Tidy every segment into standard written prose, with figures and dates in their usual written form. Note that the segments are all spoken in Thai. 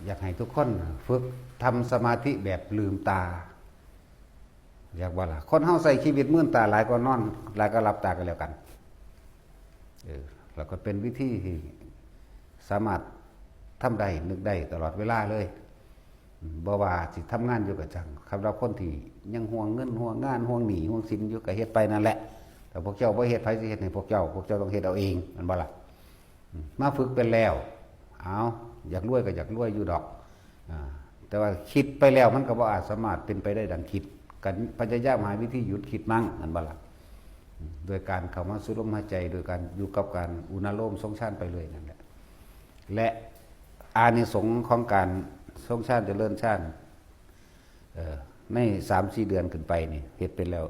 อยากให้ทุกคนฝึกทำสมาธิแบบลืมตาอยากว่าล่ะคนเฮาใส่ชีวิตมื่นตาหลายก็นอนหลายก็หลับตากันแล้วกันแล้วก็เป็นวิธีที่สามารถทำได้นึกได้ตลอดเวลาเลยบ่ว่าสิทำงานอยู่กับจังสำหรับคนที่ยังห่วงเงินห่วงงานห่วงหนี้ห่วงสินอยู่ก็เฮ็ดไปนั่นแหละแต่พวกเจ้าบ่เฮ็ดไผสิเฮ็ดให้พวกเจ้าต้องเฮ็ดเอาเองมันบ่ล่ะมาฝึกเป็นแล้วเอาอยากรวยก็อยากรวยอยู่ดอกแต่ว่าคิดไปแล้วมันก็บ่อาจสามารถเป็นไปได้ดังคิดกันพยายามหาวิธีหยุดคิดมั่งมันบ่ล่ะโดยการเข้ามาสู่ลมหายใจโดยการอยู่กับการอุณาโลมทรงฌานไปเลยนั่นแหละและอานิสงส์ของการทรงฌานเจริญฌานใน 3-4 เดือนขึ้นไปนี่เฮ็ดเป็นแล้ว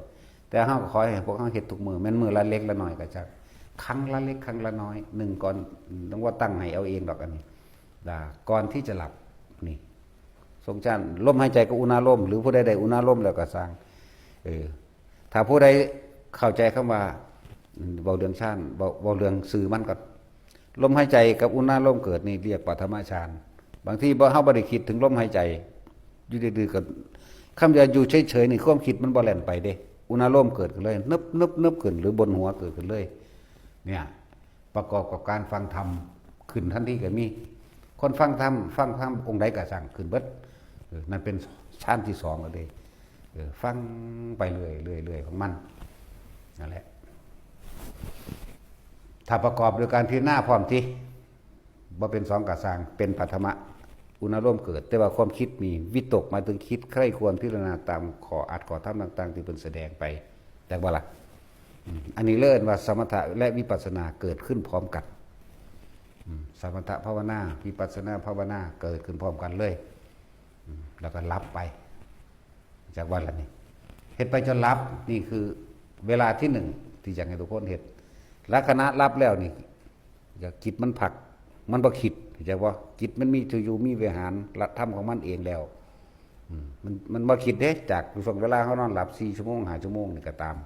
แต่เฮาก็ขอให้พวกเฮาเฮ็ดทุกมื้อแม่นมื้อละเล็กละน้อยก็จักครั้งละเล็กครั้งละน้อย1ก่อนต้องว่าตั้งให้เอาเองดอกอันนี้ก่อนที่จะหลับนี่ทรงฌานลมหายใจก็อุณาโลมหรือผู้ใดได้อุณาโลมแล้วก็สร้างถ้าผู้ใดเข้าใจคำว่าเว้าเรื่องฌานเว้าเรื่องสื่อมันก็ลมหายใจกับอุณาโลมเกิดนี่เรียกปฐมฌานบางทีเฮาบ่ได้คิดถึงลมหายใจอยู่ดื้อๆก็คำว่าอยู่เฉยๆนี่ความคิดมันบ่แล่นไปเด้อุณาโลมเกิดขึ้นเลยนึบขึ้นหรือบนหัวเกิดขึ้นเลยเนี่ยประกอบกับการฟังธรรมขึ้นทันทีก็มีคนฟังธรรมองค์ใดก็สั่งขึ้นเบิดนั่นเป็นฌานที่2แล้วเด้ฟังไปเรื่อยๆของมันนั่นแหละถ้าประกอบด้วยการพิจารณาพร้อมที่บ่เป็น2กะสร้างเป็นปฐมอุณาโลมเกิดแต่ว่าความคิดมีวิตกมาถึงคิดใคร่ควรพิจารณาตามข้ออัดข้อธรรมต่างๆที่เพิ่นแสดงไปแต่ว่าล่ะอันนี้เลิศว่าสมถะและวิปัสสนาเกิดขึ้นพร้อมกันสมถะภาวนาวิปัสสนาภาวนาเกิดขึ้นพร้อมกันเลยแล้วก็รับไปจากวันละนี่เฮ็ดไปจนรับนี่คือเวลาที่1ที่อยากให้ทุกคนเฮ็ดลักษณะรับแล้วนี่อย่าจิตมันผักมันบ่คิดจะว่าจิตมันมีอยู่มีวิหารละธรรมของมันเองแล้วมันบ่คิดเด้จากช่วงเวลาเขานอนหลับ4ชั่วโมง5ชั่วโมงนี่ก็ตาม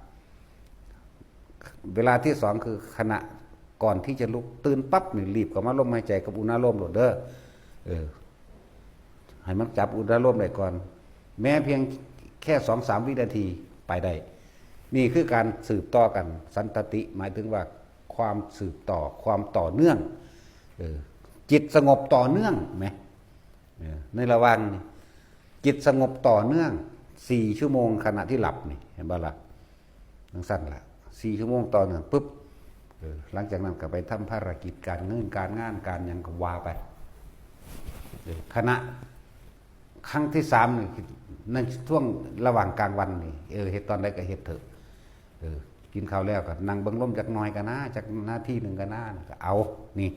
เวลาที่2คือขณะก่อนที่จะลุกตื่นปั๊บนี่รีบเข้ามาลมหายใจกับอุณาโลมโลดเด้อให้มันจับอุณาโลมได้ก่อนแม้เพียงแค่ 2-3 วินาทีไปได้นี่คือการสืบต่อกันสันตติหมายถึงว่าความสืบต่อความต่อเนื่องจิตสงบต่อเนื่องไหมในระหว่างจิตสงบต่อเนื่อง4ชั่วโมงขณะที่หลับนี่เห็นบ่ล่ะทั้งสั้นล่ะ4ชั่วโมงต่อเนื่องปุ๊บหลังจากนั้นก็ไปทำภารกิจการเงินการงานการยังก็ว่าไปขณะครั้งที่3นี่ในช่วงระหว่างกลางวันนี่เฮ็ดตอนใดก็เฮ็ดเถอะกินข้าวแล้วก็นั่งเบิ่งลมจักหน่อยกันนะจักนาทีหนึ่งกันนะก็เอานี่